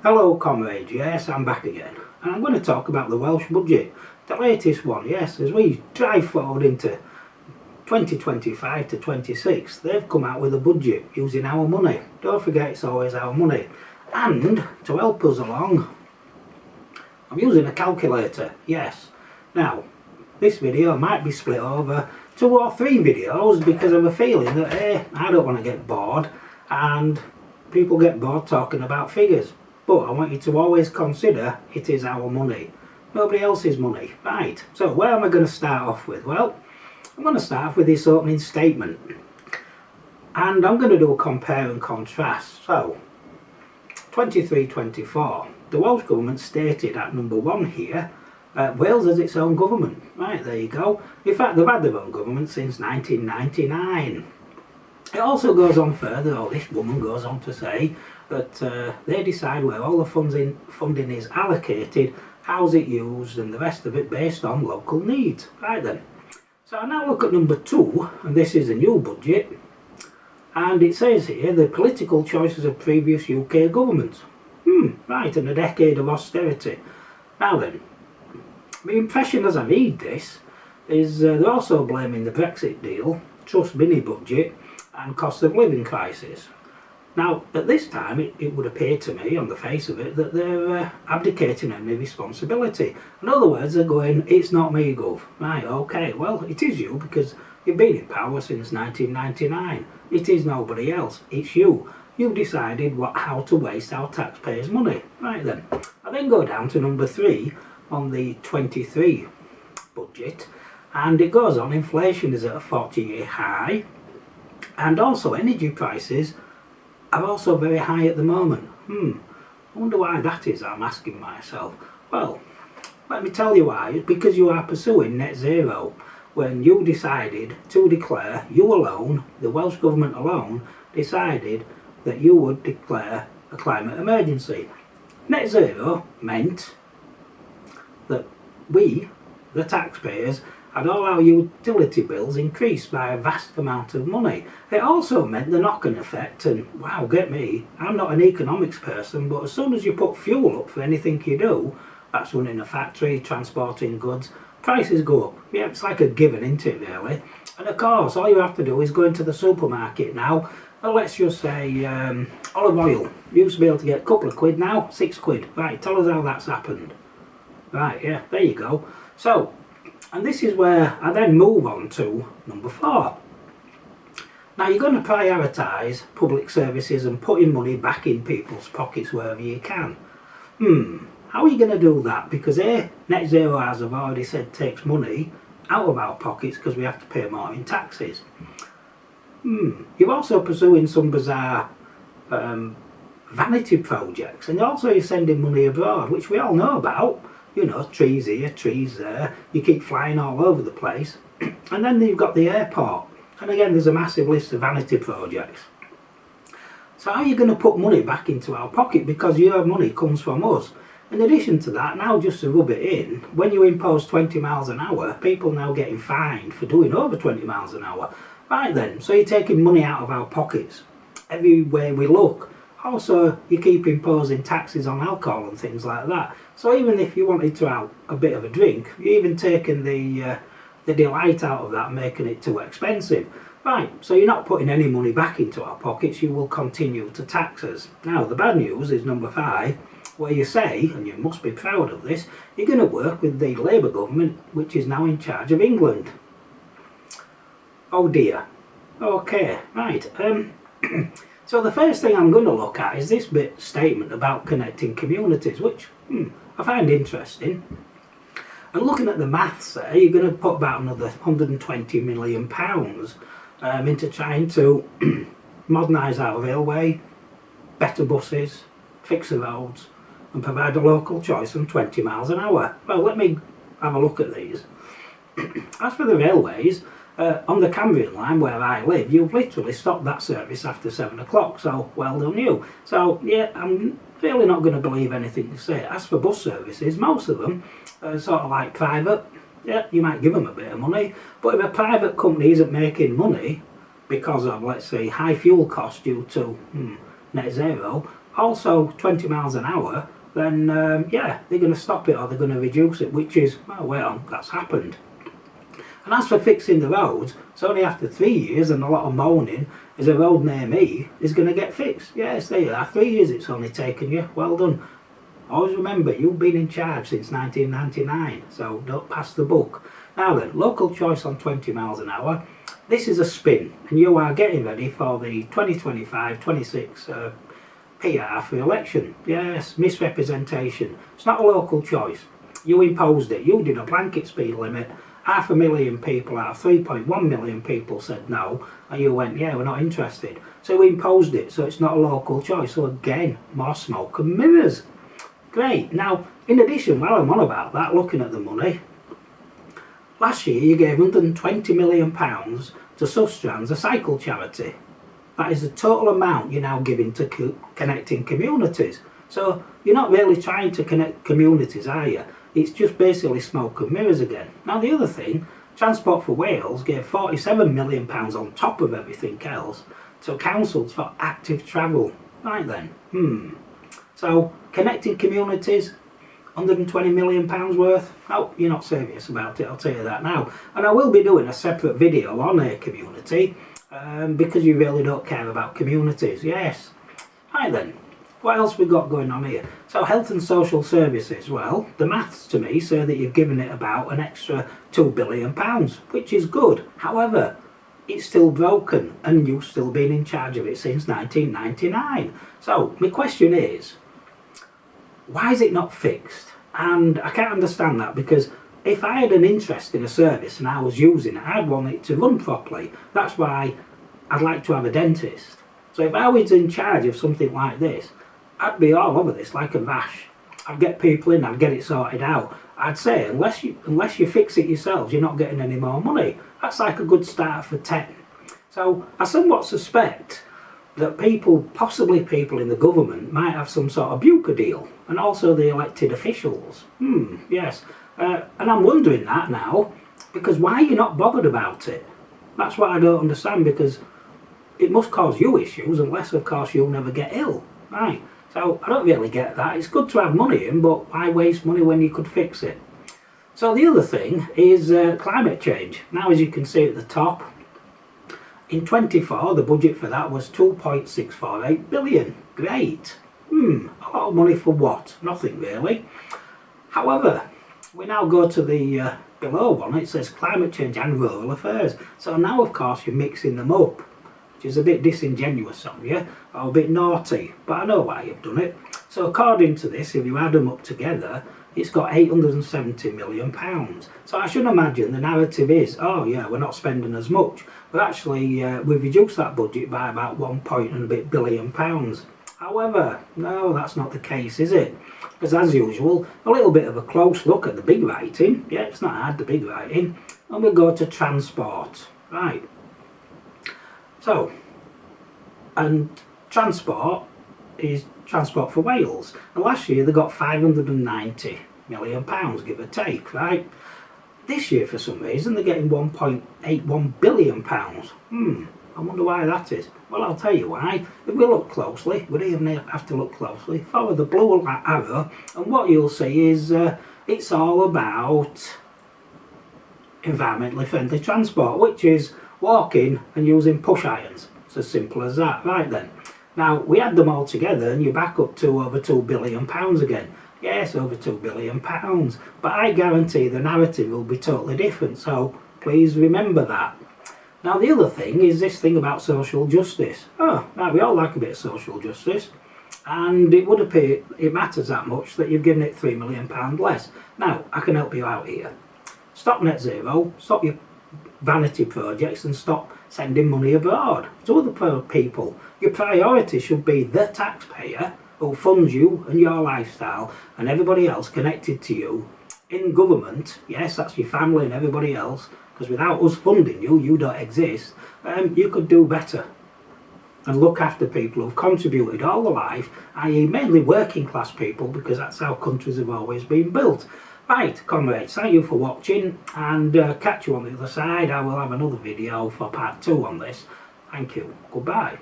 Hello comrades, yes I'm back again and I'm going to talk about the Welsh Budget, the latest one, yes, as we drive forward into 2025 to 26 they've come out with a budget using our money. Don't forget it's always our money, and to help us along I'm using a calculator, yes. Now this video might be split over 2 or 3 videos because I have a feeling that I don't want to get bored and people get bored talking about figures. But I want you to always consider it is our money, nobody else's money. Right, so where am I going to start off with? Well, I'm going to start off with this opening statement. And I'm going to do a compare and contrast. So, 23-24. The Welsh Government stated at number 1 here, Wales has its own government. Right, there you go. In fact, they've had their own government since 1999. It also goes on further, or this woman goes on to say, that they decide where all the funding is allocated, how's it used, and the rest of it based on local needs. Right then. So I now look at number 2, and this is a new budget, and it says here the political choices of previous UK governments. Right, and a decade of austerity. Now then, my impression as I read this is they're also blaming the Brexit deal, Truss mini budget, and cost of living crisis. Now, at this time, it would appear to me, on the face of it, that they're abdicating any responsibility. In other words, they're going, it's not me, Gov. Right, okay, well, it is you, because you've been in power since 1999. It is nobody else, it's you. You've decided how to waste our taxpayers' money. Right then. I then go down to number 3 on the 23 budget, and it goes on, inflation is at a 40-year high, and also energy prices are also very high at the moment. I wonder why that is, I'm asking myself. Well, let me tell you why. It's because you are pursuing net zero when you decided to declare, you alone, the Welsh Government alone, decided that you would declare a climate emergency. Net zero meant that we, the taxpayers, and all our utility bills increased by a vast amount of money. It also meant the knock-on effect, and wow, get me, I'm not an economics person, but as soon as you put fuel up for anything you do, that's running a factory, transporting goods, prices go up. Yeah, it's like a given, isn't it, really? And of course, all you have to do is go into the supermarket now, and let's just say olive oil. You used to be able to get a couple of quid, now 6 quid. Right, tell us how that's happened. Right, yeah, there you go. So, and this is where I then move on to number 4. Now you're going to prioritise public services and putting money back in people's pockets wherever you can. How are you going to do that? Because net zero, as I've already said, takes money out of our pockets because we have to pay more in taxes. You're also pursuing some bizarre vanity projects, and also you're sending money abroad, which we all know about. You know, trees here, trees there, you keep flying all over the place. And then you've got the airport, and again there's a massive list of vanity projects. So how are you going to put money back into our pocket, because your money comes from us? In addition to that, now just to rub it in, when you impose 20 miles an hour, people now getting fined for doing over 20 miles an hour. Right then, so you're taking money out of our pockets everywhere we look. Also, you keep imposing taxes on alcohol and things like that. So even if you wanted to have a bit of a drink, you're even taking the delight out of that, making it too expensive. Right, so you're not putting any money back into our pockets, you will continue to tax us. Now, the bad news is number 5, where you say, and you must be proud of this, you're going to work with the Labour government, which is now in charge of England. Oh dear. Okay, right. So the first thing I'm going to look at is this statement about connecting communities, which I find interesting. And looking at the maths there, you're going to put about another £120 million into trying to modernise our railway, better buses, fix the roads, and provide a local choice on 20 miles an hour. Well, let me have a look at these. As for the railways, on the Cambrian line where I live, you've literally stopped that service after 7 o'clock, so well done you. So yeah, I'm really not going to believe anything you say. As for bus services, most of them are sort of like private. Yeah, you might give them a bit of money, but if a private company isn't making money because of, let's say, high fuel costs due to net zero, also 20 miles an hour, then yeah, they're going to stop it or they're going to reduce it, which is, well, that's happened. And as for fixing the roads, it's only after 3 years and a lot of moaning is a road near me is going to get fixed. Yes, there you are, 3 years it's only taken you, well done. Always remember, you've been in charge since 1999, so don't pass the buck. Now then, local choice on 20 miles an hour. This is a spin, and you are getting ready for the 2025-26 PR for election. Yes, misrepresentation. It's not a local choice. You imposed it. You did a blanket speed limit. 500,000 people out of 3.1 million people said no, and you went, yeah, we're not interested. So we imposed it, so it's not a local choice. So again, more smoke and mirrors. Great. Now, in addition, while I'm on about that, looking at the money, last year you gave £120 million to Sustrans, a cycle charity. That is the total amount you're now giving to connecting communities. So you're not really trying to connect communities, are you? It's just basically smoke and mirrors again. Now the other thing, Transport for Wales gave £47 million on top of everything else to councils for active travel. Right then, So connecting communities, £120 million worth? No, you're not serious about it, I'll tell you that now. And I will be doing a separate video on a community because you really don't care about communities, yes. Right then, what else we got going on here? So health and social services, well, the maths to me say that you've given it about an extra £2 billion, which is good. However, it's still broken and you've still been in charge of it since 1999. So my question is, why is it not fixed? And I can't understand that, because if I had an interest in a service and I was using it, I'd want it to run properly. That's why I'd like to have a dentist. So if I was in charge of something like this, I'd be all over this like a rash. I'd get people in, I'd get it sorted out. I'd say, unless you fix it yourselves, you're not getting any more money. That's like a good start for 10. So I somewhat suspect that possibly people in the government, might have some sort of buca deal, and also the elected officials. Yes. And I'm wondering that now, because why are you not bothered about it? That's what I don't understand, because it must cause you issues, unless of course you'll never get ill. Right. So I don't really get that. It's good to have money in, but why waste money when you could fix it? So the other thing is climate change. Now, as you can see at the top, in 24 the budget for that was 2.648 billion. Great. A lot of money for what? Nothing really. However, we now go to the below one. It says climate change and rural affairs. So now of course you're mixing them up, which is a bit disingenuous of you, or a bit naughty, but I know why you've done it. So according to this, if you add them up together, it's got £870 million. So I should imagine the narrative is, oh yeah, we're not spending as much, but actually we've reduced that budget by about 1 point and a bit billion pounds. However, no, that's not the case, is it? Because as usual, a little bit of a close look at the big writing. Yeah, it's not hard, the big writing. And we'll go to transport. Right. So, and transport is Transport for Wales. And last year they got £590 million, give or take, right? This year, for some reason, they're getting £1.81 billion. I wonder why that is. Well, I'll tell you why. If we look closely, we don't even have to look closely, follow the blue arrow, and what you'll see is it's all about environmentally friendly transport, which is walking and using push irons. It's as simple as that. Right then. Now, we add them all together and you're back up to over £2 billion again. Yes, over £2 billion. But I guarantee the narrative will be totally different, so please remember that. Now, the other thing is this thing about social justice. Oh, right, we all like a bit of social justice. And it would appear it matters that much that you've given it £3 million less. Now, I can help you out here. Stop net zero, stop your vanity projects and stop sending money abroad to other people. Your priority should be the taxpayer who funds you and your lifestyle and everybody else connected to you in government. Yes, that's your family and everybody else, because without us funding you, you don't exist. You could do better and look after people who've contributed all their life, i.e. mainly working class people, because that's how countries have always been built. Right, comrades, thank you for watching, and catch you on the other side. I will have another video for part 2 on this. Thank you. Goodbye.